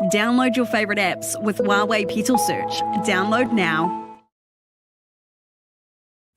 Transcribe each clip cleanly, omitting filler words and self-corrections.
Download your favourite apps with Huawei Petal Search. Download now.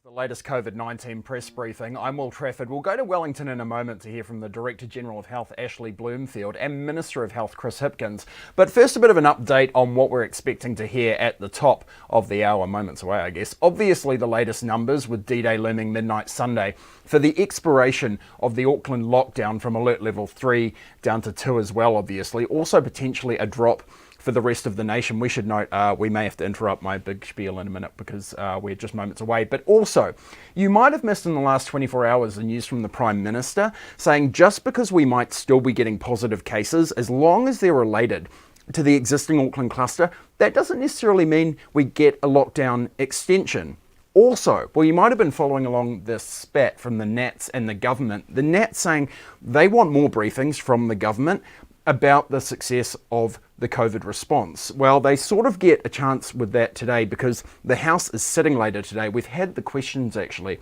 The latest COVID-19 press briefing. I'm Will Trafford. We'll go to Wellington in a moment to hear from the Director General of Health, Ashley Bloomfield, and Minister of Health, Chris Hipkins. But first, a bit of an update on what we're expecting to hear at the top of the hour, moments away, I guess. Obviously, the latest numbers with D-Day looming midnight Sunday for the expiration of the Auckland lockdown from alert level 3 down to 2 as well, obviously. Also, potentially a drop for the rest of the nation. We should note we may have to interrupt my big spiel in a minute because we're just moments away. But also, you might have missed in the last 24 hours the news from the Prime Minister saying just because we might still be getting positive cases, as long as they're related to the existing Auckland cluster, that doesn't necessarily mean we get a lockdown extension. Also, well, you might have been following along this spat from the Nats and the government. The Nats saying they want more briefings from the government about the success of the COVID response. Well, they sort of get a chance with that today because the House is sitting later today. We've had the questions actually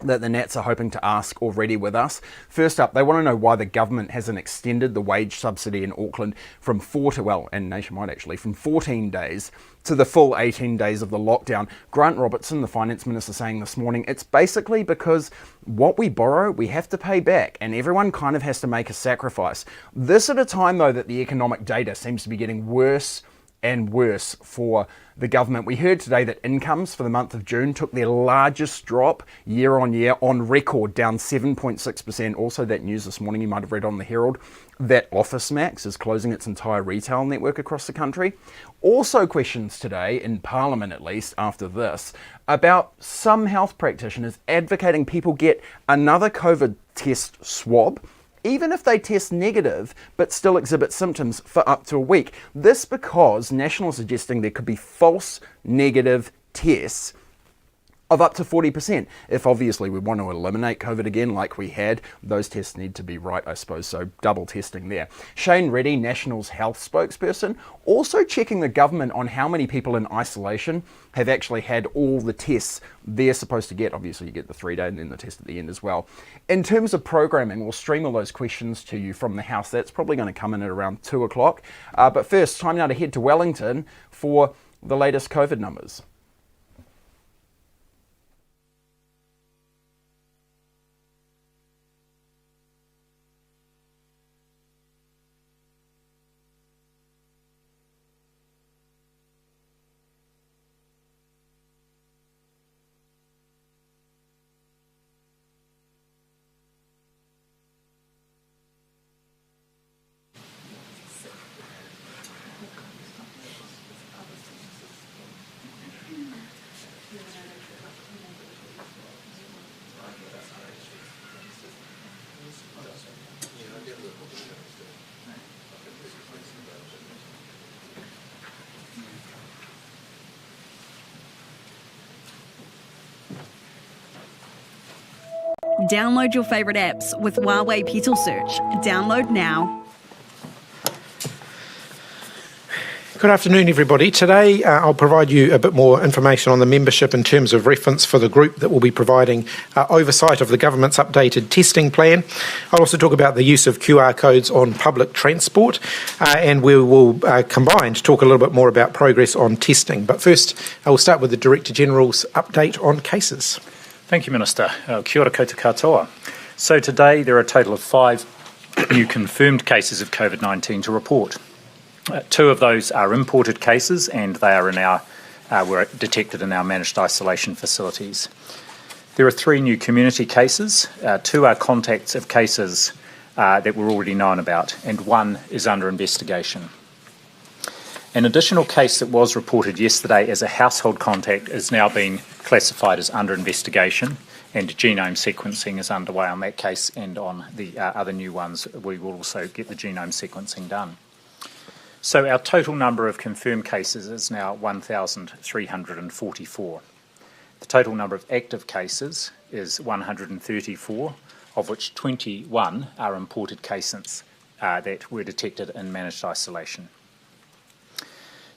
that the Nats are hoping to ask already with us. First up, they want to know why the government hasn't extended the wage subsidy in Auckland from and nationwide actually, from 14 days to the full 18 days of the lockdown. Grant Robertson, the Finance Minister, saying this morning, it's basically because what we borrow, we have to pay back, and everyone kind of has to make a sacrifice. This at a time, though, that the economic data seems to be getting worse and worse for the government. We heard today that incomes for the month of June took their largest drop year on year on record, down 7.6%. Also, that news this morning you might have read on the Herald, that Office Max is closing its entire retail network across the country. Also questions today, in Parliament at least, after this, about some health practitioners advocating people get another COVID test swab, even if they test negative, but still exhibit symptoms for up to a week. This because National is suggesting there could be false negative tests of up to 40%. If obviously we want to eliminate COVID again like we had, those tests need to be right, I suppose, so double testing there. Shane Reddy, National's health spokesperson, also checking the government on how many people in isolation have actually had all the tests they're supposed to get. Obviously you get the 3-day and then the test at the end as well. In terms of programming, we'll stream all those questions to you from the House. That's probably going to come in at around 2 o'clock. But first, time now to head to Wellington for the latest COVID numbers. Download your favourite apps with Huawei Petal Search. Download now. Good afternoon, everybody. Today I'll provide you a bit more information on the membership in terms of reference for the group that will be providing oversight of the government's updated testing plan. I'll also talk about the use of QR codes on public transport, and we will combine to talk a little bit more about progress on testing. But first, I will start with the Director General's update on cases. Thank you, Minister. Kia ora koutou katoa. So today there are a total of 5 new confirmed cases of COVID-19 to report. 2 of those are imported cases, and they are were detected in our managed isolation facilities. There are 3 new community cases. 2 are contacts of cases that were already known about, and 1 is under investigation. An additional case that was reported yesterday as a household contact is now being classified as under investigation, and genome sequencing is underway on that case, and on the other new ones we will also get the genome sequencing done. So our total number of confirmed cases is now 1,344. The total number of active cases is 134, of which 21 are imported cases that were detected in managed isolation.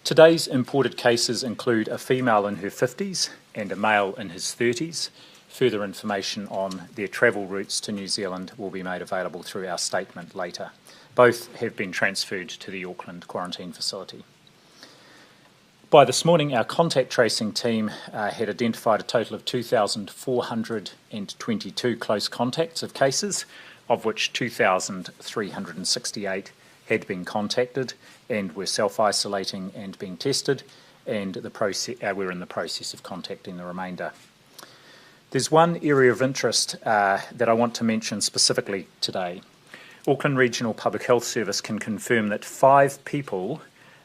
Today's imported cases include a female in her 50s and a male in his 30s, Further information on their travel routes to New Zealand will be made available through our statement later. Both have been transferred to the Auckland Quarantine facility. By this morning, our contact tracing team had identified a total of 2,422 close contacts of cases, of which 2,368 had been contacted and were self-isolating and being tested, and we're in the process of contacting the remainder. There's one area of interest that I want to mention specifically today. Auckland Regional Public Health Service can confirm that 5 people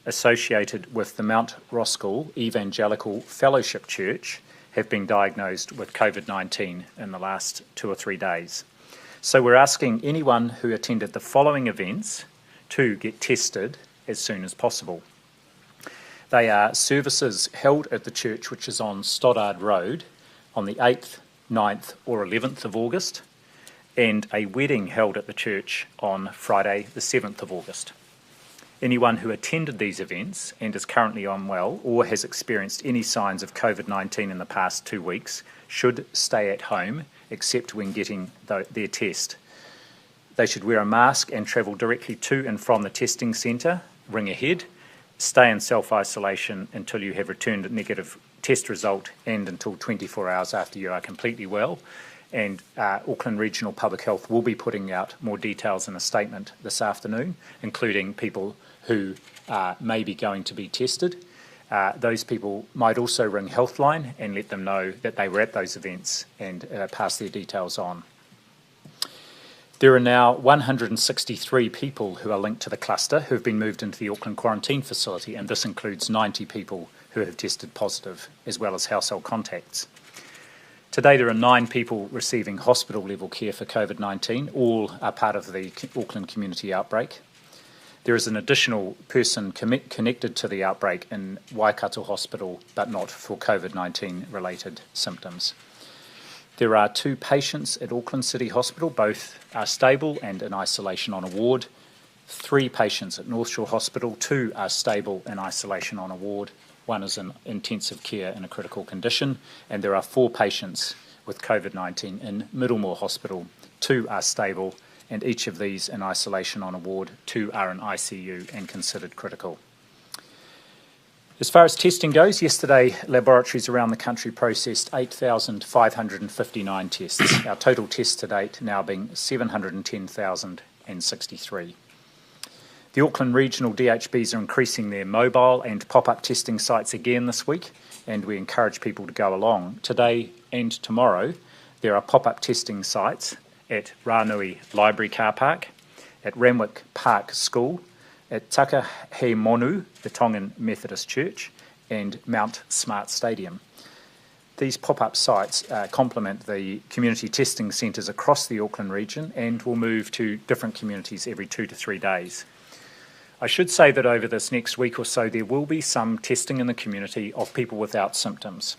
associated with the Mount Roskill Evangelical Fellowship Church have been diagnosed with COVID-19 in the last 2 or 3 days. So we're asking anyone who attended the following events to get tested as soon as possible. They are services held at the church, which is on Stoddard Road, on the 8th, 9th or 11th of August, and a wedding held at the church on Friday the 7th of August. Anyone who attended these events and is currently unwell or has experienced any signs of COVID-19 in the past 2 weeks should stay at home, except when getting their test. They should wear a mask and travel directly to and from the testing centre, ring ahead, stay in self-isolation until you have returned a negative test result and until 24 hours after you are completely well. And Auckland Regional Public Health will be putting out more details in a statement this afternoon, including people who may be going to be tested. Those people might also ring Healthline and let them know that they were at those events and pass their details on. There are now 163 people who are linked to the cluster who have been moved into the Auckland Quarantine facility, and this includes 90 people who have tested positive, as well as household contacts. Today there are 9 people receiving hospital-level care for COVID-19. All are part of the Auckland community outbreak. There is an additional person connected to the outbreak in Waikato Hospital, but not for COVID-19 related symptoms. There are 2 patients at Auckland City Hospital. Both are stable and in isolation on a ward. 3 patients at North Shore Hospital. 2 are stable in isolation on a ward. 1 is in intensive care in a critical condition. And there are 4 patients with COVID-19 in Middlemore Hospital. 2 are stable, and each of these in isolation on a ward. 2 are in ICU and considered critical. As far as testing goes, yesterday laboratories around the country processed 8,559 tests, our total tests to date now being 710,063. The Auckland Regional DHBs are increasing their mobile and pop-up testing sites again this week, and we encourage people to go along. Today and tomorrow there are pop-up testing sites at Ranui Library Car Park, at Ramwick Park School, at Takahemonu, the Tongan Methodist Church, and Mount Smart Stadium. These pop-up sites complement the community testing centres across the Auckland region and will move to different communities every 2 to 3 days. I should say that over this next week or so there will be some testing in the community of people without symptoms,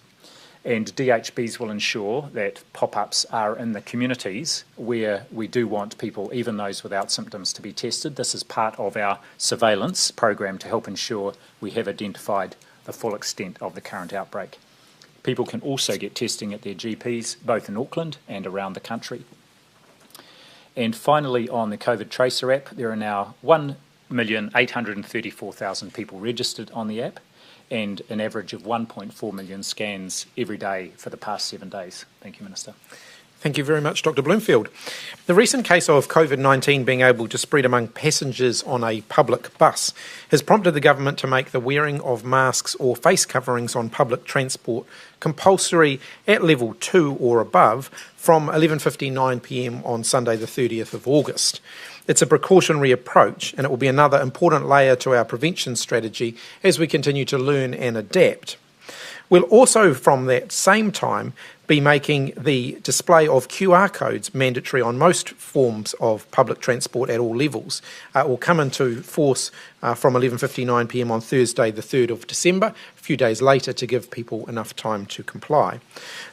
and DHBs will ensure that pop-ups are in the communities where we do want people, even those without symptoms, to be tested. This is part of our surveillance program to help ensure we have identified the full extent of the current outbreak. People can also get testing at their GPs, both in Auckland and around the country. And finally, on the COVID Tracer app, there are now 1,834,000 people registered on the app, and an average of 1.4 million scans every day for the past 7 days. Thank you, Minister. Thank you very much, Dr. Bloomfield. The recent case of COVID-19 being able to spread among passengers on a public bus has prompted the government to make the wearing of masks or face coverings on public transport compulsory at level 2 or above from 11:59pm on Sunday the 30th of August. It's a precautionary approach, and it will be another important layer to our prevention strategy as we continue to learn and adapt. We'll also, from that same time, be making the display of QR codes mandatory on most forms of public transport at all levels. It will come into force from 11:59pm on Thursday the 3rd of December, a few days later, to give people enough time to comply.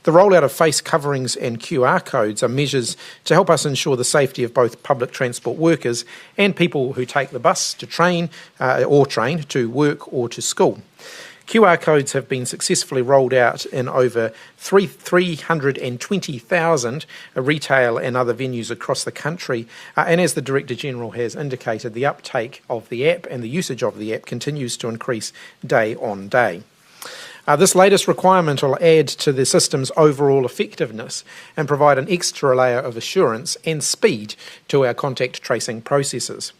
The rollout of face coverings and QR codes are measures to help us ensure the safety of both public transport workers and people who take the bus to train to work or to school. QR codes have been successfully rolled out in over 320,000 retail and other venues across the country. And as the Director General has indicated, the uptake of the app and the usage of the app continues to increase day on day. This latest requirement will add to the system's overall effectiveness and provide an extra layer of assurance and speed to our contact tracing processes.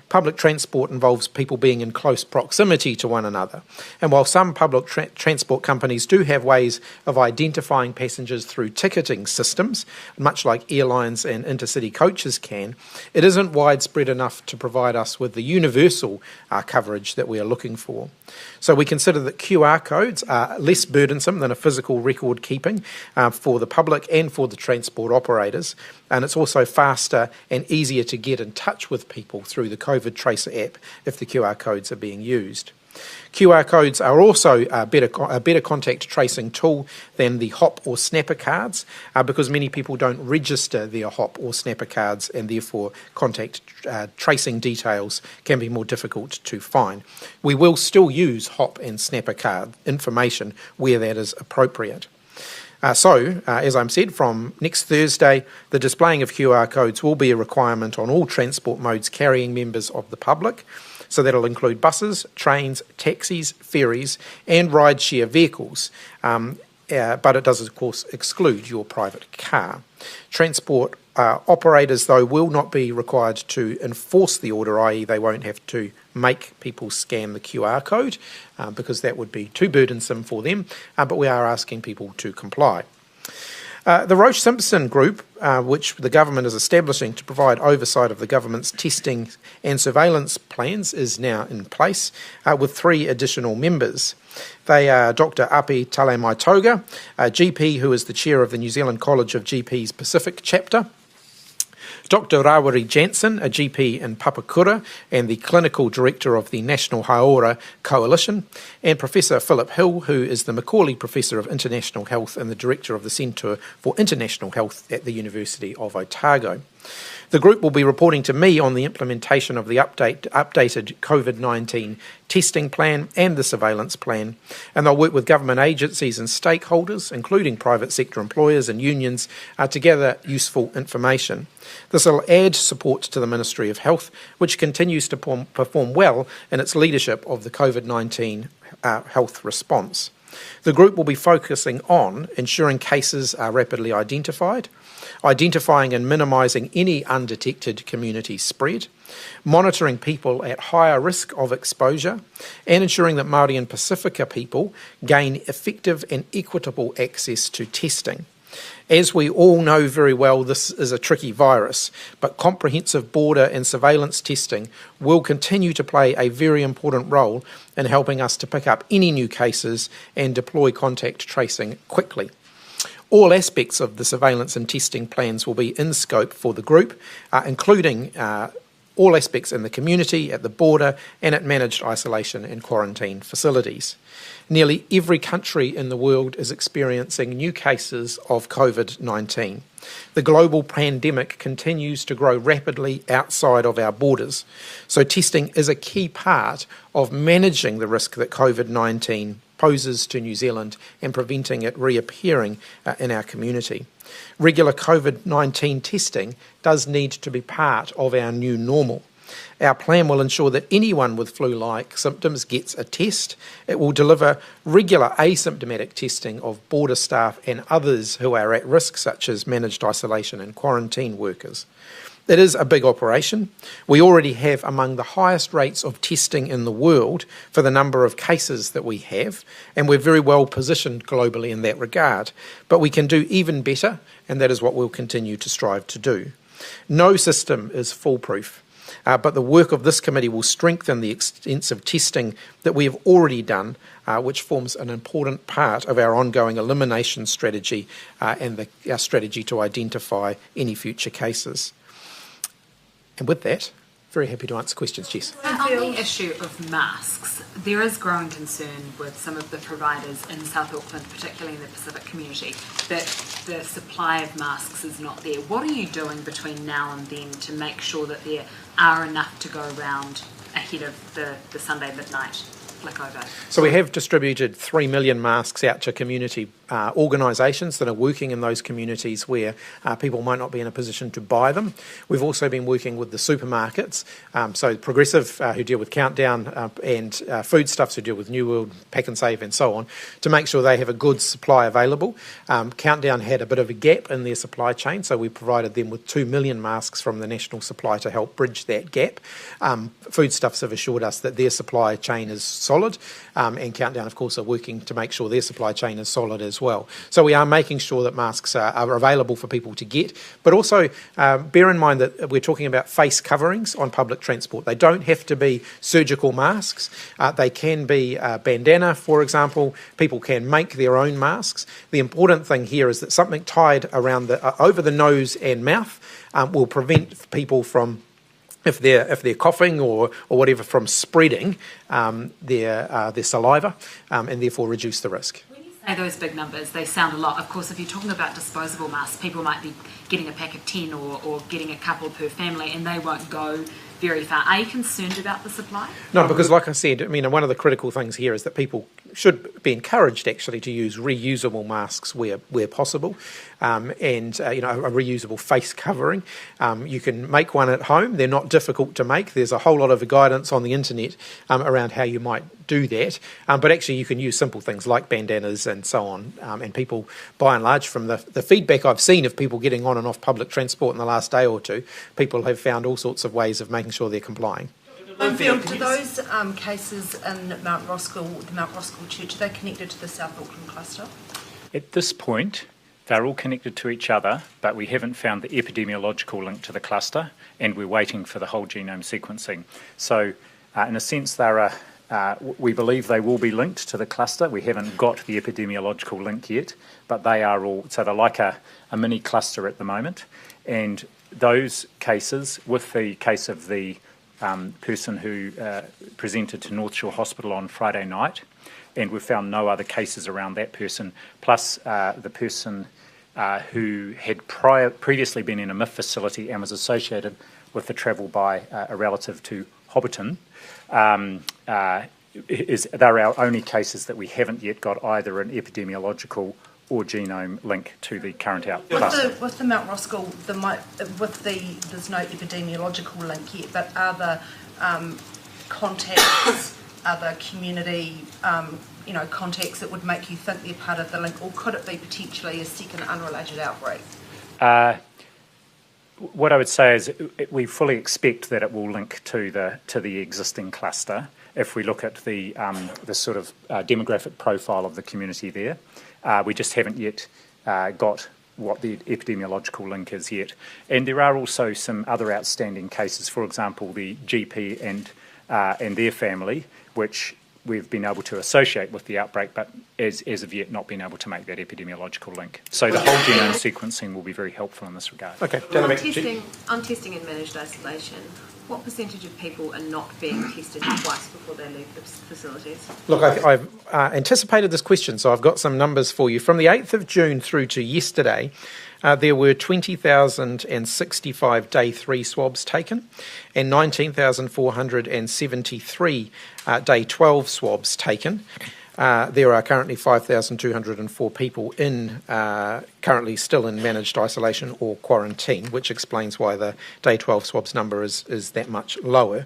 Public transport involves people being in close proximity to one another, and while some public transport companies do have ways of identifying passengers through ticketing systems, much like airlines and intercity coaches can, it isn't widespread enough to provide us with the universal coverage that we are looking for. So we consider that QR codes are less burdensome than a physical record keeping for the public and for the transport operators, and it's also faster and easier to get in touch with people through the COVID Tracer app if the QR codes are being used. QR codes are also a better contact tracing tool than the HOP or Snapper cards because many people don't register their HOP or Snapper cards, and therefore contact tracing details can be more difficult to find. We will still use HOP and Snapper card information where that is appropriate. As I said, from next Thursday, the displaying of QR codes will be a requirement on all transport modes carrying members of the public. So that'll include buses, trains, taxis, ferries, and rideshare vehicles. But it does, of course, exclude your private car. Transport operators, though, will not be required to enforce the order, i.e. they won't have to make people scan the QR code because that would be too burdensome for them, but we are asking people to comply. The Roche-Simpson Group, which the government is establishing to provide oversight of the government's testing and surveillance plans, is now in place with 3 additional members. They are Dr. Api Talemaitoga, a GP who is the chair of the New Zealand College of GPs Pacific chapter, Dr. Rawiri Jansen, a GP in Papakura and the clinical director of the National Hauora Coalition, and Professor Philip Hill, who is the Macaulay Professor of International Health and the director of the Centre for International Health at the University of Otago. The group will be reporting to me on the implementation of the updated Covid-19 testing plan and the surveillance plan, and they'll work with government agencies and stakeholders, including private sector employers and unions, to gather useful information. This will add support to the Ministry of Health, which continues to perform well in its leadership of the Covid-19 health response. The group will be focusing on ensuring cases are rapidly identified, identifying and minimising any undetected community spread, monitoring people at higher risk of exposure, and ensuring that Māori and Pacifica people gain effective and equitable access to testing. As we all know very well, this is a tricky virus, but comprehensive border and surveillance testing will continue to play a very important role in helping us to pick up any new cases and deploy contact tracing quickly. All aspects of the surveillance and testing plans will be in scope for the group, including all aspects in the community, at the border, and at managed isolation and quarantine facilities. Nearly every country in the world is experiencing new cases of COVID-19. The global pandemic continues to grow rapidly outside of our borders, so testing is a key part of managing the risk that COVID-19 poses to New Zealand and preventing it reappearing in our community. Regular COVID-19 testing does need to be part of our new normal. Our plan will ensure that anyone with flu-like symptoms gets a test. It will deliver regular asymptomatic testing of border staff and others who are at risk, such as managed isolation and quarantine workers. It is a big operation. We already have among the highest rates of testing in the world for the number of cases that we have, and we're very well positioned globally in that regard. But we can do even better, and that is what we'll continue to strive to do. No system is foolproof. But the work of this committee will strengthen the extensive testing that we have already done, which forms an important part of our ongoing elimination strategy and our strategy to identify any future cases. And with that, very happy to answer questions, Jess. On the issue of masks, there is growing concern with some of the providers in South Auckland, particularly in the Pacific community, that the supply of masks is not there. What are you doing between now and then to make sure that there are enough to go around ahead of the Sunday midnight? flick over? So we have distributed 3 million masks out to community organisations that are working in those communities where people might not be in a position to buy them. We've also been working with the supermarkets, so Progressive, who deal with Countdown, and Foodstuffs, who deal with New World, Pack and Save and so on, to make sure they have a good supply available. Countdown had a bit of a gap in their supply chain, so we provided them with 2 million masks from the national supply to help bridge that gap. Foodstuffs have assured us that their supply chain is solid, and Countdown, of course, are working to make sure their supply chain is solid as well. So we are making sure that masks are available for people to get, but also bear in mind that we're talking about face coverings on public transport. They don't have to be surgical masks. They can be bandana, for example. People can make their own masks. The important thing here is that something tied around over the nose and mouth will prevent people from, if they're coughing or whatever, from spreading their saliva, and therefore reduce the risk. Those big numbers, they sound a lot. Of course, if you're talking about disposable masks, people might be getting a pack of 10 or getting a couple per family, and they won't go very far. Are you concerned about the supply? No, because like I said, I mean, one of the critical things here is that people should be encouraged actually to use reusable masks where possible, and a reusable face covering. You can make one at home. They're not difficult to make. There's a whole lot of guidance on the internet around how you might do that, but actually you can use simple things like bandanas and so on, and people, by and large, from the feedback I've seen of people getting on and off public transport in the last day or two, people have found all sorts of ways of making sure they're complying. Linfield, do those cases in Mount Roskill, the Mount Roskill Church, are they connected to the South Auckland cluster? At this point, they're all connected to each other, but we haven't found the epidemiological link to the cluster, and we're waiting for the whole genome sequencing. So, in a sense, we believe they will be linked to the cluster. We haven't got the epidemiological link yet, but they are all, so they're like a mini cluster at the moment. And those cases, with the case of the person who presented to North Shore Hospital on Friday night, and we've found no other cases around that person, plus the person who had previously been in a MIF facility and was associated with the travel by a relative to Hobbiton. They're our only cases that we haven't yet got either an epidemiological or genome link to the current cluster. With the Mount Roskill, there's no epidemiological link yet, but are the contacts, are the community, contacts that would make you think they're part of the link, or could it be potentially a second unrelated outbreak? What I would say is we fully expect that it will link to the existing cluster if we look at the sort of demographic profile of the community there. We just haven't yet got what the epidemiological link is yet. And there are also some other outstanding cases, for example, the GP and their family, which we've been able to associate with the outbreak, but as of yet not been able to make that epidemiological link. So the whole genome sequencing will be very helpful in this regard. Okay. On testing and managed isolation, what percentage of people are not being tested twice before they leave the facilities? Look, I've anticipated this question, so I've got some numbers for you. From the 8th of June through to yesterday, there were 20,065 day 3 swabs taken and 19,473 day 12 swabs taken. There are currently 5,204 people currently still in managed isolation or quarantine, which explains why the day 12 swabs number is that much lower.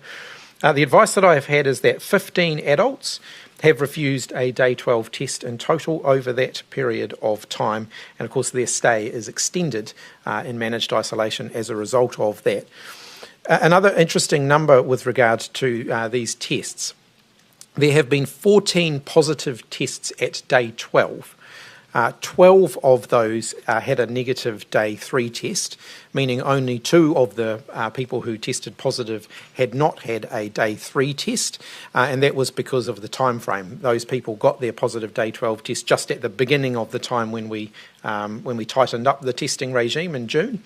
The advice that I have had is that 15 adults have refused a day 12 test in total over that period of time, and of course their stay is extended in managed isolation as a result of that. Another interesting number with regard to these tests: there have been 14 positive tests at day 12. 12 of those had a negative day 3 test, meaning only 2 of the people who tested positive had not had a day 3 test, and that was because of the time frame. Those people got their positive day 12 test just at the beginning of the time when we tightened up the testing regime in June,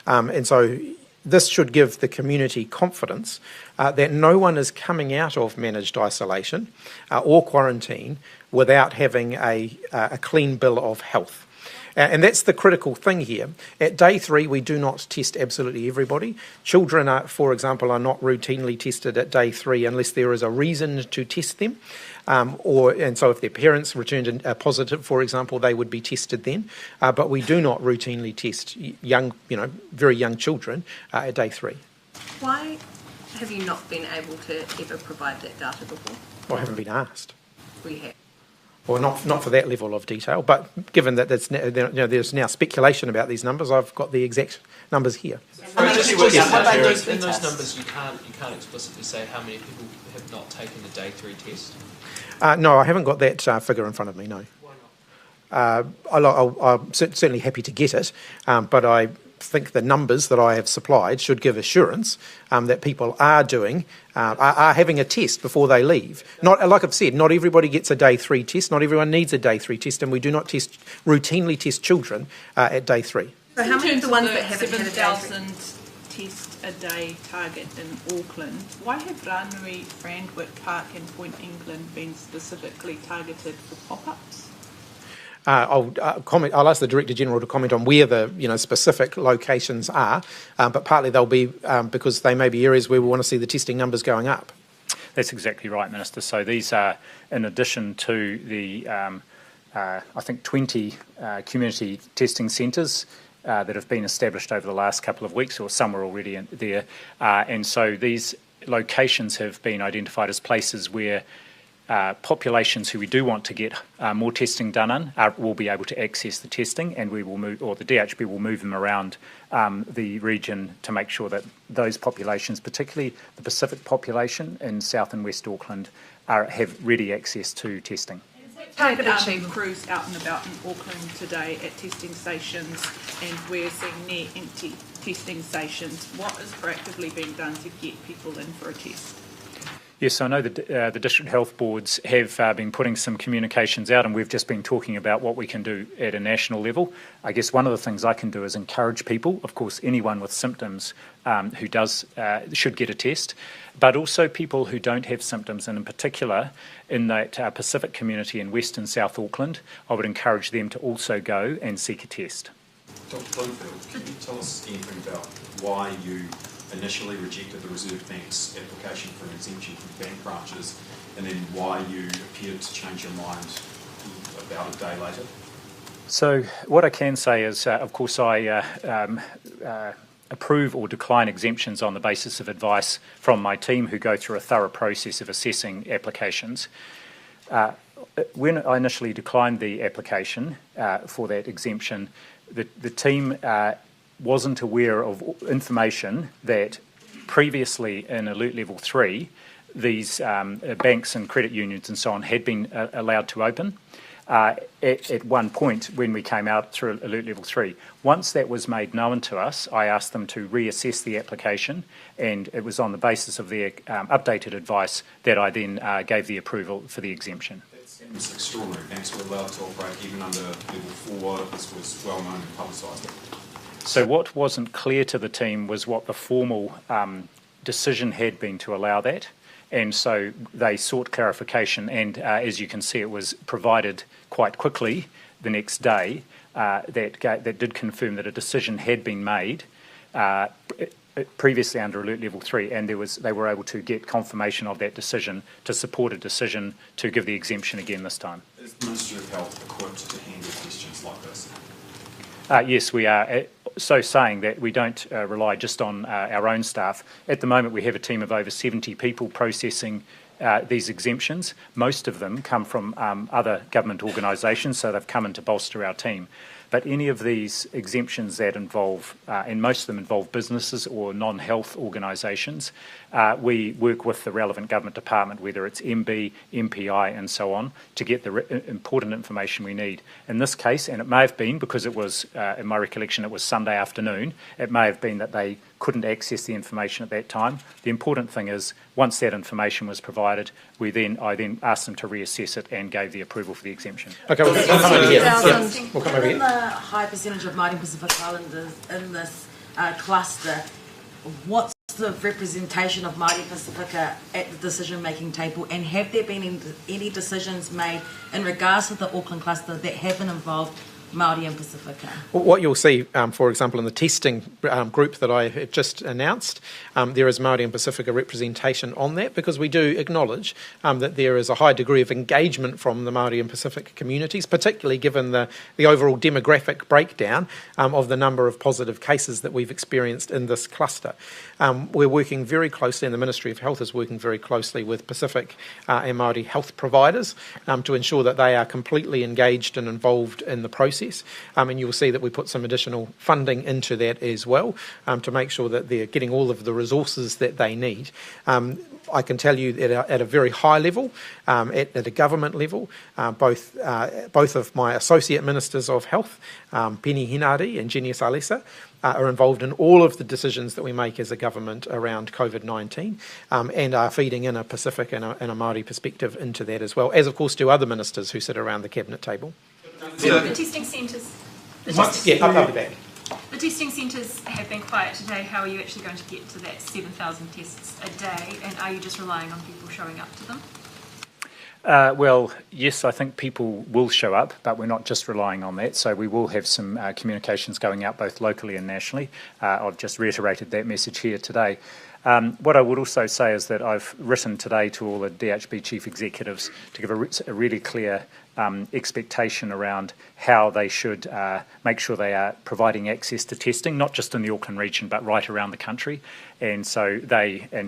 and so this should give the community confidence that no one is coming out of managed isolation or quarantine without having a clean bill of health. And that's the critical thing here. At day 3, we do not test absolutely everybody. Children, for example, are not routinely tested at day 3 unless there is a reason to test them. And so if their parents returned positive, for example, they would be tested then. But we do not routinely test young, very young children at day 3. Why have you not been able to ever provide that data before? Well, I haven't been asked. We have. Well, not for that level of detail, but given that there's now speculation about these numbers, I've got the exact numbers here. In those numbers, you can't explicitly say how many people have not taken the day 3 test. No, I haven't got that figure in front of me. No. Why not? I'm certainly happy to get it, but I think the numbers that I have supplied should give assurance that people are having a test before they leave. Not like I've said, not everybody gets a day 3 test. Not everyone needs a day 3 test, and we do not routinely test children at day 3. So how many of the ones that haven't had a day 3? 7,000 test a day target in Auckland, why have Ranui, Randwick Park and Point England been specifically targeted for pop-ups? I'll I'll ask the Director General to comment on where the specific locations are, but partly they'll be because they may be areas where we want to see the testing numbers going up. That's exactly right, Minister. So these are in addition to the, I think, 20 community testing centres that have been established over the last couple of weeks, or some are already there. And so these locations have been identified as places where populations who we do want to get more testing done in will be able to access the testing, and we will move, or the DHB will move them around the region to make sure that those populations, particularly the Pacific population in South and West Auckland, have ready access to testing. Crews out and about in Auckland today at testing stations, and we're seeing near empty testing stations. What is proactively being done to get people in for a test? Yes, I know the district health boards have been putting some communications out, and we've just been talking about what we can do at a national level. I guess one of the things I can do is encourage people, of course, anyone with symptoms should get a test, but also people who don't have symptoms, and in particular in that Pacific community in West and South Auckland, I would encourage them to also go and seek a test. Dr. Bloomfield, can you tell us anything about why you initially rejected the Reserve Bank's application for an exemption from bank branches, and then why you appeared to change your mind about a day later? So what I can say is, of course, I approve or decline exemptions on the basis of advice from my team, who go through a thorough process of assessing applications. When I initially declined the application for that exemption, the team wasn't aware of information that previously in Alert Level 3, these banks and credit unions and so on had been allowed to open at one point when we came out through Alert Level 3. Once that was made known to us, I asked them to reassess the application, and it was on the basis of their updated advice that I then gave the approval for the exemption. That seems extraordinary. Banks were allowed to operate even under Level 4. This was well known and publicised. So what wasn't clear to the team was what the formal decision had been to allow that, and so they sought clarification, and as you can see, it was provided quite quickly the next day that did confirm that a decision had been made previously under Alert Level 3, and they were able to get confirmation of that decision to support a decision to give the exemption again this time. Is the Ministry of Health equipped to handle questions like this? Yes, we are. So saying that, we don't rely just on our own staff. At the moment, we have a team of over 70 people processing these exemptions. Most of them come from other government organisations, so they've come in to bolster our team. But any of these exemptions that involve, and most of them involve businesses or non-health organisations, we work with the relevant government department, whether it's MB, MPI and so on, to get the important information we need. In this case, and it may have been because it was, in my recollection, it was Sunday afternoon, it may have been that they couldn't access the information at that time. The important thing is, once that information was provided, I then asked them to reassess it and gave the approval for the exemption. Okay, we'll come over here. We'll come over here. The high percentage of Māori Pacific Islanders in this cluster, what's the representation of Māori Pacifica at the decision-making table, and have there been any decisions made in regards to the Auckland cluster that haven't involved Māori and Pacifica? What you'll see, for example, in the testing group that I have just announced, there is Māori and Pacifica representation on that, because we do acknowledge that there is a high degree of engagement from the Māori and Pacific communities, particularly given the overall demographic breakdown of the number of positive cases that we've experienced in this cluster. We're working very closely, and the Ministry of Health is working very closely with Pacific and Māori health providers to ensure that they are completely engaged and involved in the process. And you'll see that we put some additional funding into that as well to make sure that they're getting all of the resources that they need. I can tell you that at a very high level, at a government level, both of my Associate Ministers of Health, Penny Hinari and Jenny Salesa, are involved in all of the decisions that we make as a government around COVID-19 and are feeding in a Pacific and a Māori perspective into that as well, as of course do other ministers who sit around the cabinet table. So the testing centres. I'll be back. The testing centres have been quiet today. How are you actually going to get to that 7,000 tests a day? And are you just relying on people showing up to them? Well, yes, I think people will show up, but we're not just relying on that. So we will have some communications going out both locally and nationally. I've just reiterated that message here today. What I would also say is that I've written today to all the DHB chief executives to give a really clear expectation around how they should make sure they are providing access to testing, not just in the Auckland region, but right around the country. And so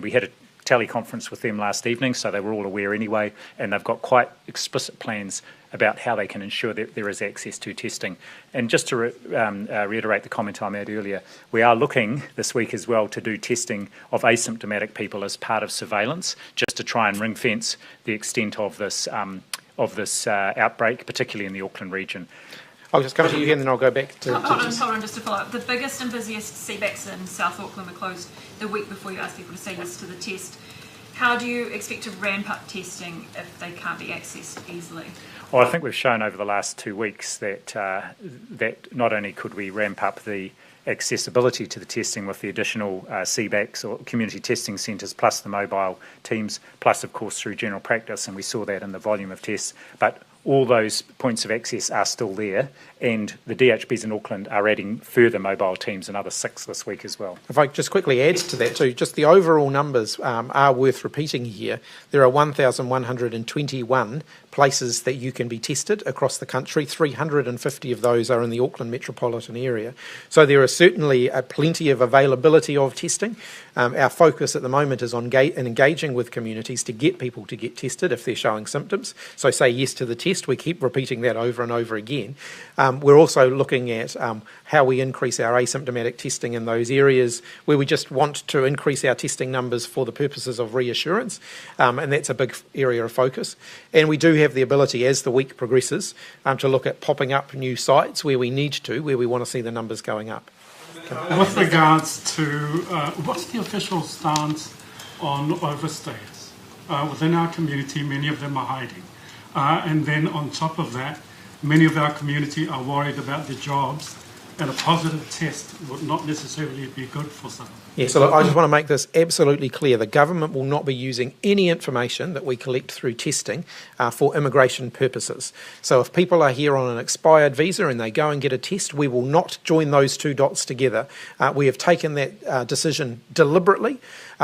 we had a teleconference with them last evening, so they were all aware anyway, and they've got quite explicit plans about how they can ensure that there is access to testing. And just to reiterate the comment I made earlier, we are looking this week as well to do testing of asymptomatic people as part of surveillance, just to try and ring fence the extent of this outbreak, particularly in the Auckland region. I'll just come to you again, then I'll go back to... Hold on, just to follow up. The biggest and busiest CBACs in South Auckland were closed the week before you asked people to say yes to the test. How do you expect to ramp up testing if they can't be accessed easily? Well, I think we've shown over the last 2 weeks that not only could we ramp up the accessibility to the testing with the additional CBACs or community testing centres, plus the mobile teams, plus of course through general practice, and we saw that in the volume of tests, but all those points of access are still there, and the DHBs in Auckland are adding further mobile teams, another 6 this week as well. If I just quickly add to that too, just the overall numbers are worth repeating here. There are 1,121 places that you can be tested across the country. 350 of those are in the Auckland metropolitan area. So there is certainly plenty of availability of testing. Our focus at the moment is on engaging with communities to get people to get tested if they're showing symptoms. So say yes to the test. We keep repeating that over and over again. We're also looking at how we increase our asymptomatic testing in those areas where we just want to increase our testing numbers for the purposes of reassurance, and that's a big area of focus. And we do have the ability, as the week progresses, to look at popping up new sites where we need to, where we want to see the numbers going up. With regards to what's the official stance on overstays? Within our community, many of them are hiding. And then on top of that, many of our community are worried about their jobs, and a positive test would not necessarily be good for some. Yeah, so look, I just want to make this absolutely clear. The government will not be using any information that we collect through testing for immigration purposes. So if people are here on an expired visa and they go and get a test, we will not join those two dots together. We have taken that decision deliberately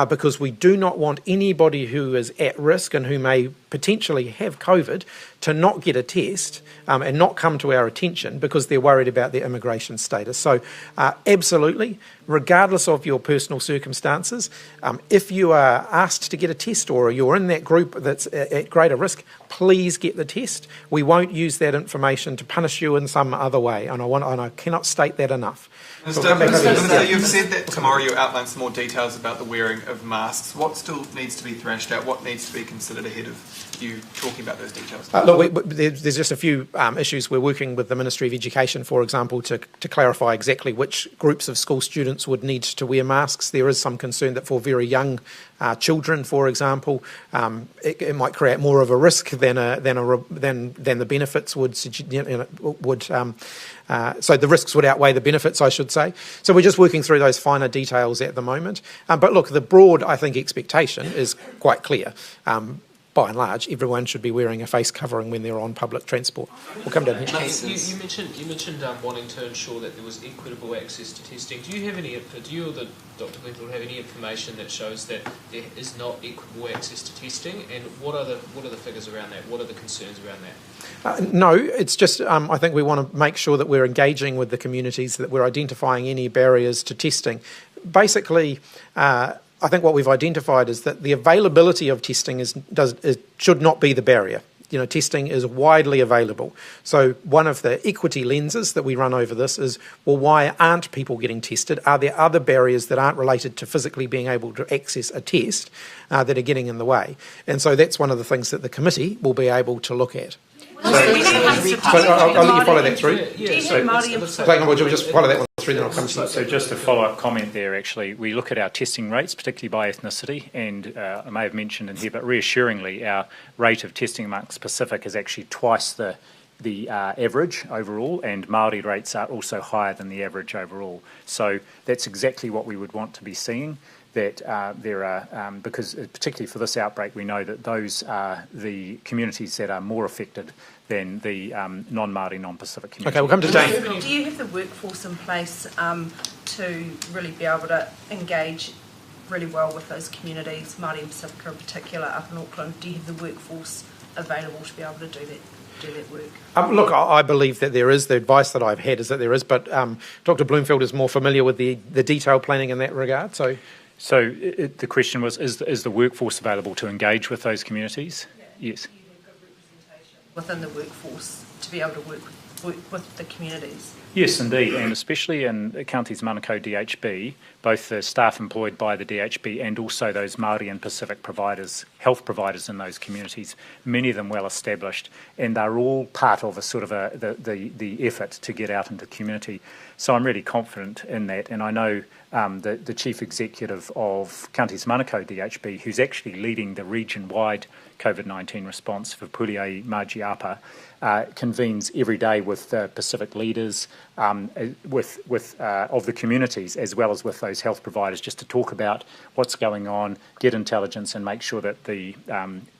because we do not want anybody who is at risk and who may potentially have COVID to not get a test and not come to our attention because they're worried about their immigration status. So absolutely, regardless of your personal circumstances, if you are asked to get a test or you're in that group that's at greater risk, please get the test. We won't use that information to punish you in some other way, and I cannot state that enough. Minister, you've said that tomorrow you'll outline some more details about the wearing of masks. What still needs to be thrashed out? What needs to be considered ahead of you talking about those details? There's just a few issues. We're working with the Ministry of Education, for example, to clarify exactly which groups of school students would need to wear masks. There is some concern that for very young children, for example, it might create more of a risk than the benefits would. So the risks would outweigh the benefits, I should say. So we're just working through those finer details at the moment. But look, the broad, I think, expectation is quite clear. by and large, everyone should be wearing a face covering when they're on public transport. We'll come down here. You mentioned wanting to ensure that there was equitable access to testing. Do you or Dr. Bloomfield have any information that shows that there is not equitable access to testing? And what are the figures around that? What are the concerns around that? No, it's just I think we want to make sure that we're engaging with the communities, that we're identifying any barriers to testing. Basically, I think what we've identified is that the availability of testing should not be the barrier. Testing is widely available. So one of the equity lenses that we run over this is, well, why aren't people getting tested? Are there other barriers that aren't related to physically being able to access a test that are getting in the way? And so that's one of the things that the committee will be able to look at. I'll let you follow that through. We'll just follow that one through, then I'll come to you. So just a follow-up comment there, actually. We look at our testing rates, particularly by ethnicity, and I may have mentioned in here, but reassuringly, our rate of testing amongst Pacific is actually twice the average overall, and Māori rates are also higher than the average overall. So that's exactly what we would want to be seeing. That there are, because particularly for this outbreak, we know that those are the communities that are more affected than the non-Māori, non-Pacific community. Okay, we'll come to Jane. Do you have the workforce in place to really be able to engage really well with those communities, Māori and Pacifica in particular, up in Auckland? Do you have the workforce available to be able to do that work? Look, I believe that there is. The advice that I've had is that there is, but Dr. Bloomfield is more familiar with the detailed planning in that regard, so... So the question was, is the workforce available to engage with those communities? Yes. Within the workforce to be able to work with the communities? Yes, indeed, and especially in Counties Manukau DHB, both the staff employed by the DHB and also those Māori and Pacific providers, health providers in those communities, many of them well established, and they're all part of a sort of the effort to get out into the community. So I'm really confident in that, and I know the Chief Executive of Counties Manukau DHB, who's actually leading the region-wide COVID-19 response for Puliai Majiapa, convenes every day with Pacific leaders, of the communities, as well as with those health providers, just to talk about what's going on, get intelligence, and make sure that the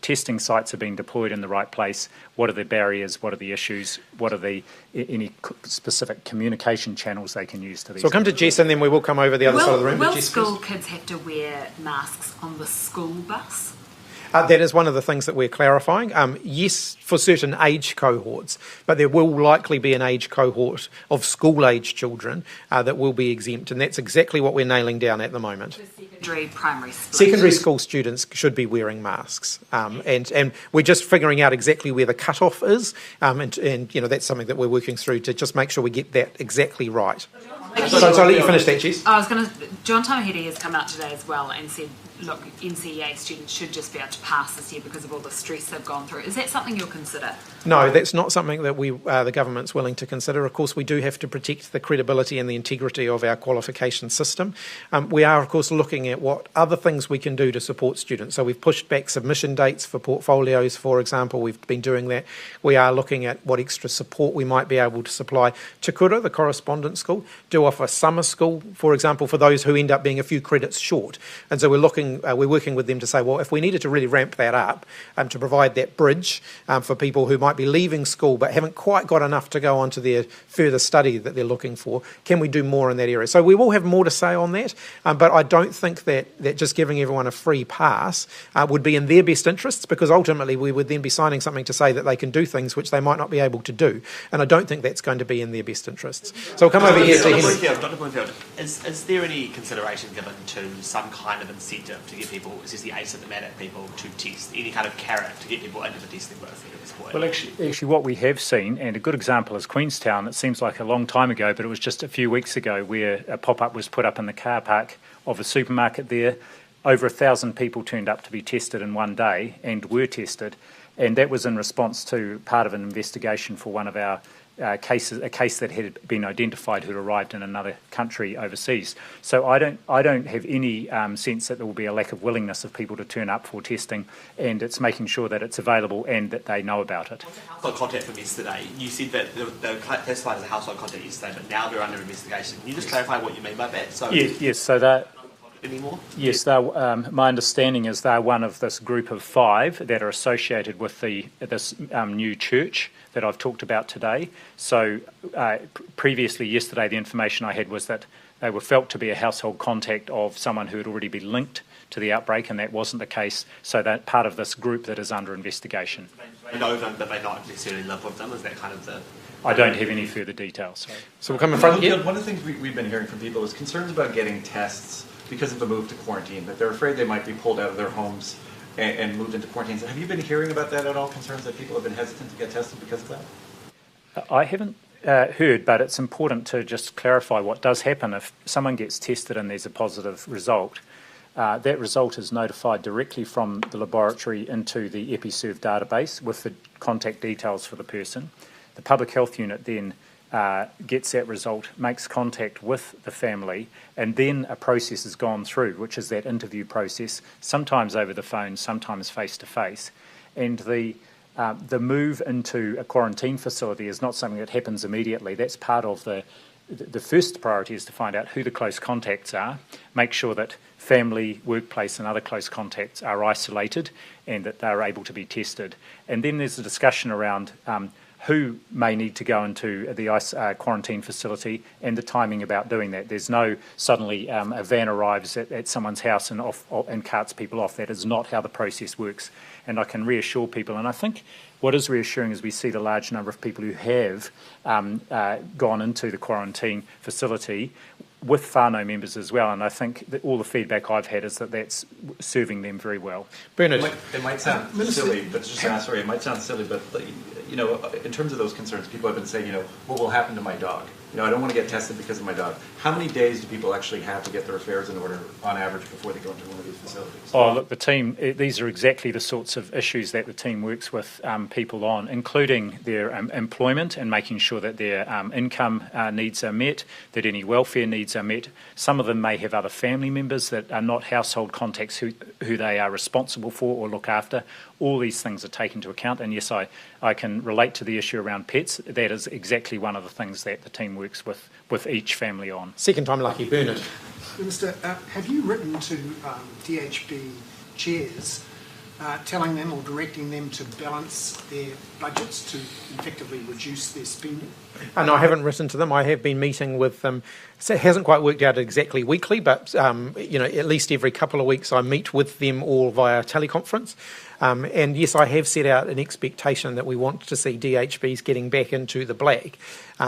testing sites are being deployed in the right place. What are the barriers? What are the issues? What are any specific communication channels they can use to these? So we'll come to Jess, and then we will come over the other side of the room. Will school kids have to wear masks on the school bus? That is one of the things that we're clarifying. Yes, for certain age cohorts, but there will likely be an age cohort of school-age children that will be exempt, and that's exactly what we're nailing down at the moment. Primary split. Secondary school students should be wearing masks, and we're just figuring out exactly where the cut-off is, and that's something that we're working through to just make sure we get that exactly right. So I'll let you finish that, Jess. John Tamahiri has come out today as well and said, look, NCEA students should just be able to pass this year because of all the stress they've gone through. Is that something you'll consider? No, that's not something that the government's willing to consider. Of course, we do have to protect the credibility and the integrity of our qualification system. We are, of course, looking at what other things we can do to support students. So we've pushed back submission dates for portfolios, for example. We've been doing that. We are looking at what extra support we might be able to supply. Te Kura, the correspondence school, do offer summer school, for example, for those who end up being a few credits short. And so we're working with them to say, well, if we needed to really ramp that up to provide that bridge for people who might be leaving school but haven't quite got enough to go on to their further study that they're looking for, can we do more in that area? So we will have more to say on that, but I don't think that just giving everyone a free pass would be in their best interests, because ultimately we would then be signing something to say that they can do things which they might not be able to do, and I don't think that's going to be in their best interests. So we'll come over here to Henry. Dr. Bloomfield, is there any consideration given to some kind of incentive to get people, especially asymptomatic people, to test? Any kind of carrot to get people into the testing process at this point? Well, actually what we have seen, and a good example is Queenstown, it seems like a long time ago, but it was just a few weeks ago where a pop-up was put up in the car park of a supermarket there. Over 1,000 people turned up to be tested in one day and were tested, and that was in response to part of an investigation for one of our a case that had been identified who arrived in another country overseas. So I don't have any sense that there will be a lack of willingness of people to turn up for testing, and it's making sure that it's available and that they know about it. Household contact from yesterday, you said that they were classified as a household contact yesterday, but now they're under investigation. Can you just clarify what you mean by that? Yes. So that anymore? Yes, my understanding is they're one of this group of 5 that are associated with this new church that I've talked about today. So previously, yesterday, the information I had was that they were felt to be a household contact of someone who had already been linked to the outbreak, and that wasn't the case. So that part of this group that is under investigation. They know them, but they not necessarily live with them. Is that kind of the... I don't have any further details. So we'll come in front here. One of the things we've been hearing from people is concerns about getting tests because of the move to quarantine, that they're afraid they might be pulled out of their homes and moved into quarantine. So have you been hearing about that at all, concerns that people have been hesitant to get tested because of that? I haven't heard, but it's important to just clarify what does happen if someone gets tested and there's a positive result. That result is notified directly from the laboratory into the EpiServe database with the contact details for the person. The public health unit then gets that result, makes contact with the family, and then a process is gone through, which is that interview process, sometimes over the phone, sometimes face-to-face. And the move into a quarantine facility is not something that happens immediately. That's part of the first priority is to find out who the close contacts are, make sure that family, workplace and other close contacts are isolated and that they're able to be tested. And then there's a discussion around who may need to go into the quarantine facility and the timing about doing that. There's no suddenly a van arrives at someone's house and carts people off. That is not how the process works. And I can reassure people, and I think what is reassuring is we see the large number of people who have gone into the quarantine facility with whānau members as well, and I think that all the feedback I've had is that that's serving them very well. Bernard. It might sound silly, but sorry, it might sound silly, but you know, in terms of those concerns, people have been saying, you know, what will happen to my dog? You know, I don't want to get tested because of my dog. How many days do people actually have to get their affairs in order on average before they go into one of these facilities? Oh, look, the team, these are exactly the sorts of issues that the team works with people on, including their employment and making sure that their income needs are met, that any welfare needs are met. Some of them may have other family members that are not household contacts who they are responsible for or look after. All these things are taken into account, and yes, I can relate to the issue around pets. That is exactly one of the things that the team works with each family on. Second time lucky, Bernard. Minister, have you written to DHB chairs telling them or directing them to balance their budgets to effectively reduce their spending? No, I haven't written to them. I have been meeting with them. So it hasn't quite worked out exactly weekly, but you know, at least every couple of weeks I meet with them all via teleconference. And yes, I have set out an expectation that we want to see DHBs getting back into the black.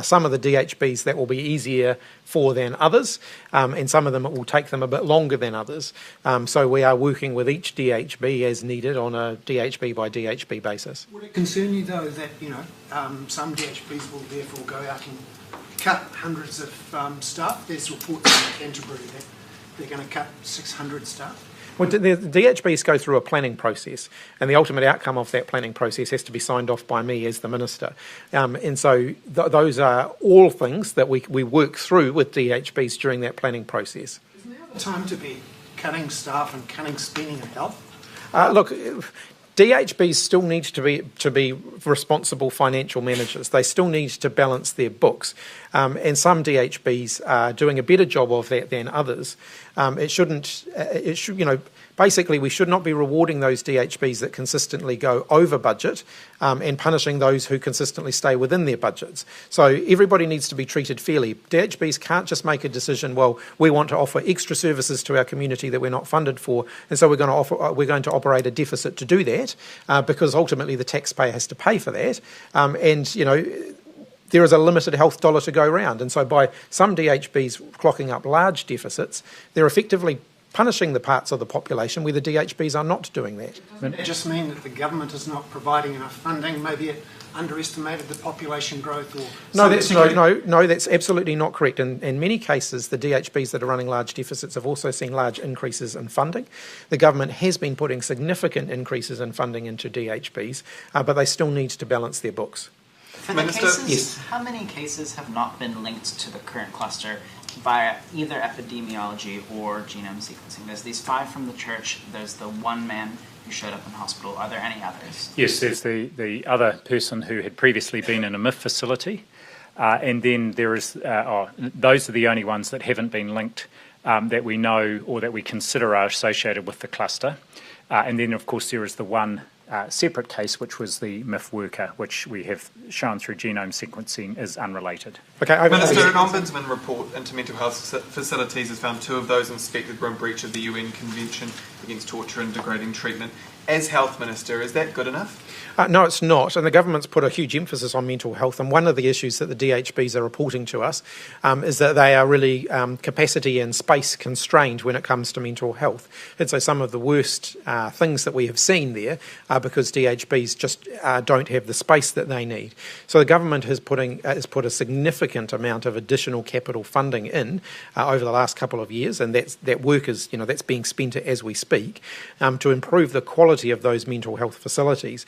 Some of the DHBs that will be easier for than others, and some of them it will take them a bit longer than others. So we are working with each DHB as needed on a DHB by DHB basis. Would it concern you though that, you know, some DHBs will therefore go out and cut hundreds of staff? There's reports in Canterbury that they're going to cut 600 staff. Well, the DHBs go through a planning process, and the ultimate outcome of that planning process has to be signed off by me as the Minister. And so those are all things that we work through with DHBs during that planning process. Isn't there a time to be cutting staff and cutting spending and health? Look, DHBs still need to be responsible financial managers. They still need to balance their books, and some DHBs are doing a better job of that than others. Basically, we should not be rewarding those DHBs that consistently go over budget and punishing those who consistently stay within their budgets. So everybody needs to be treated fairly. DHBs can't just make a decision, well, we want to offer extra services to our community that we're not funded for, and so we're going to operate a deficit to do that because ultimately the taxpayer has to pay for that. And, you know, there is a limited health dollar to go round. And so by some DHBs clocking up large deficits, they're effectively punishing the parts of the population where the DHBs are not doing that. Doesn't it just mean that the government is not providing enough funding? Maybe it underestimated the population growth, or no, that's absolutely not correct. In many cases, the DHBs that are running large deficits have also seen large increases in funding. The government has been putting significant increases in funding into DHBs, but they still need to balance their books. For the cases, yes. How many cases have not been linked to the current cluster via either epidemiology or genome sequencing? There's these 5 from the church, there's the one man who showed up in hospital. Are there any others? Yes, there's the other person who had previously been in a MIF facility, and then there is, those are the only ones that haven't been linked that we know or that we consider are associated with the cluster. And then, of course, there is the one separate case, which was the MIF worker, which we have shown through genome sequencing is unrelated. Minister, an Ombudsman report into mental health facilities has found 2 of those inspected were in breach of the UN Convention against Torture and Degrading Treatment. As Health Minister, is that good enough? No, it's not. And the government's put a huge emphasis on mental health. And one of the issues that the DHBs are reporting to us is that they are really capacity and space constrained when it comes to mental health. And so some of the worst things that we have seen there are because DHBs just don't have the space that they need. So the government has put a significant amount of additional capital funding in over the last couple of years, and that work is, that's being spent as we speak to improve the quality of those mental health facilities.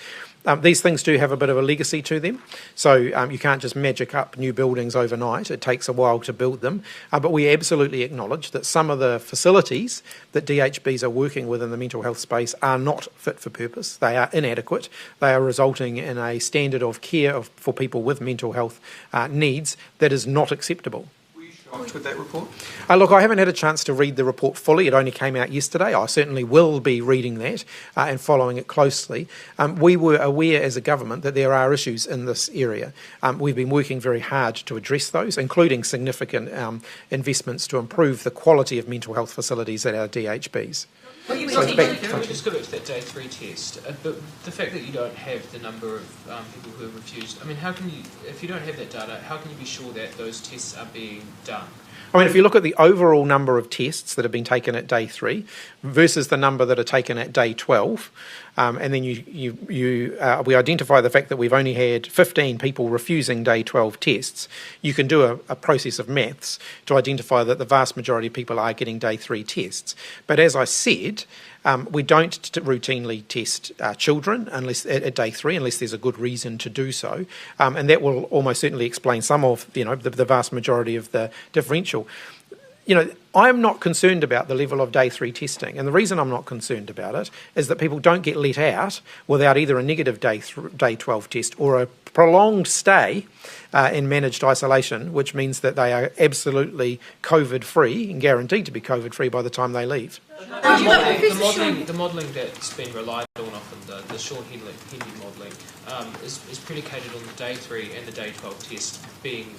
These things do have a bit of a legacy to them, so you can't just magic up new buildings overnight. It takes a while to build them, but we absolutely acknowledge that some of the facilities that DHBs are working with in the mental health space are not fit for purpose. They are inadequate. They are resulting in a standard of care for people with mental health needs that is not acceptable. With that report? Look, I haven't had a chance to read the report fully. It only came out yesterday. I certainly will be reading that and following it closely. We were aware as a government that there are issues in this area. We've been working very hard to address those, including significant investments to improve the quality of mental health facilities at our DHBs. Can we just go back to that day 3 test? But the fact that you don't have the number of people who have refused, how can you, if you don't have that data, how can you be sure that those tests are being done? If you look at the overall number of tests that have been taken at day 3 versus the number that are taken at day 12, and then we identify the fact that we've only had 15 people refusing day 12 tests, you can do a process of maths to identify that the vast majority of people are getting day 3 tests. But as I said, we don't routinely test children unless at day 3, unless there's a good reason to do so, and that will almost certainly explain some of the vast majority of the differential. I am not concerned about the level of day 3 testing, and the reason I'm not concerned about it is that people don't get let out without either a negative day 12 test or a prolonged stay in managed isolation, which means that they are absolutely COVID-free and guaranteed to be COVID-free by the time they leave. The modelling that's been relied on often, the Sean Henley modelling, is predicated on the day 3 and the day 12 test being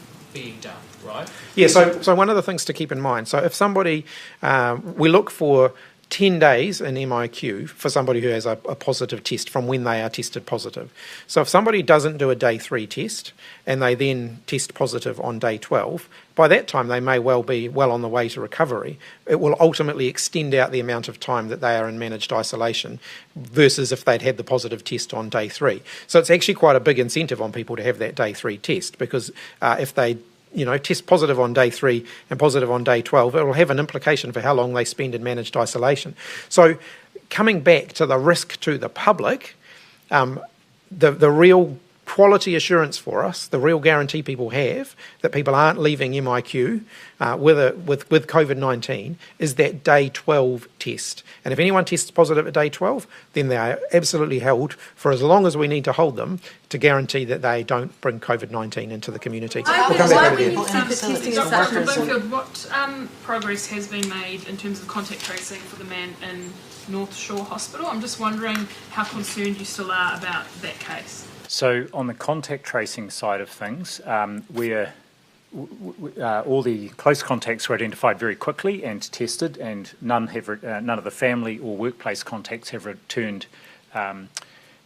done, right? Yeah, so one of the things to keep in mind, so if somebody, we look for 10 days in MIQ for somebody who has a positive test from when they are tested positive. So if somebody doesn't do a day 3 test and they then test positive on day 12, by that time they may well be well on the way to recovery. It will ultimately extend out the amount of time that they are in managed isolation versus if they'd had the positive test on day 3. So it's actually quite a big incentive on people to have that day 3 test, because if they test positive on day 3 and positive on day 12, it will have an implication for how long they spend in managed isolation. So coming back to the risk to the public, the real quality assurance for us, the real guarantee people have that people aren't leaving MIQ with COVID-19 is that day 12 test. And if anyone tests positive at day 12, then they are absolutely held for as long as we need to hold them to guarantee that they don't bring COVID-19 into the community. Dr. Bloomfield, what progress has been made in terms of contact tracing for the man in North Shore Hospital? I'm just wondering how concerned you still are about that case. So on the contact tracing side of things, where all the close contacts were identified very quickly and tested, and none of the family or workplace contacts have returned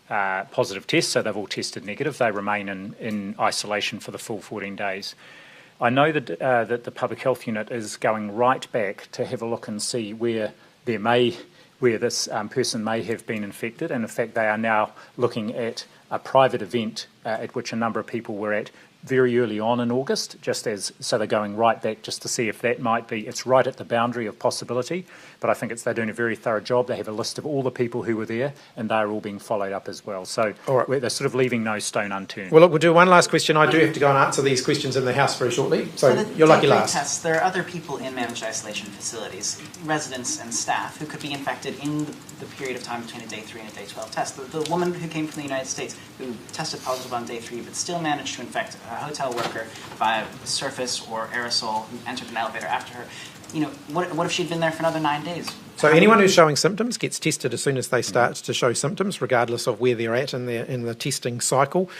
positive tests, so they've all tested negative. They remain in isolation for the full 14 days. I know that that the Public Health Unit is going right back to have a look and see where this person may have been infected, and in fact they are now looking at a private event at which a number of people were at very early on in August, so they're going right back just to see if that might be, it's right at the boundary of possibility, but I think they're doing a very thorough job. They have a list of all the people who were there, and they're all being followed up as well. So they're sort of leaving no stone unturned. Well, look, we'll do one last question. I do have to go and answer these questions in the House very shortly, so you're lucky last. Tests, there are other people in managed isolation facilities, residents and staff, who could be infected in the period of time between a day 3 and a day 12 test. The woman who came from the United States who tested positive on day 3 but still managed to infect a hotel worker via surface or aerosol who entered an elevator after her, what if she'd been there for another 9 days? So anyone who's showing symptoms gets tested as soon as they start to show symptoms, regardless of where they're at in the testing cycle.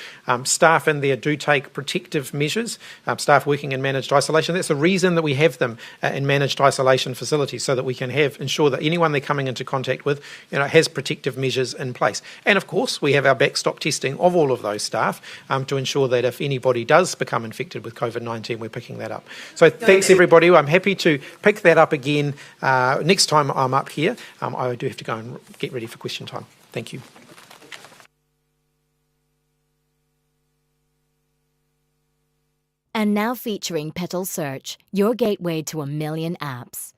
Staff in there do take protective measures. Staff working in managed isolation. That's the reason that we have them in managed isolation facilities, so that we can ensure that anyone they're coming into contact with, has protective measures in place. And of course, we have our backstop testing of all of those staff to ensure that if anybody does become infected with COVID-19, we're picking that up. So thanks everybody. I'm happy to pick that up again next time I'm up here. I do have to go and get ready for question time. Thank you. And now featuring Petal Search, your gateway to a million apps.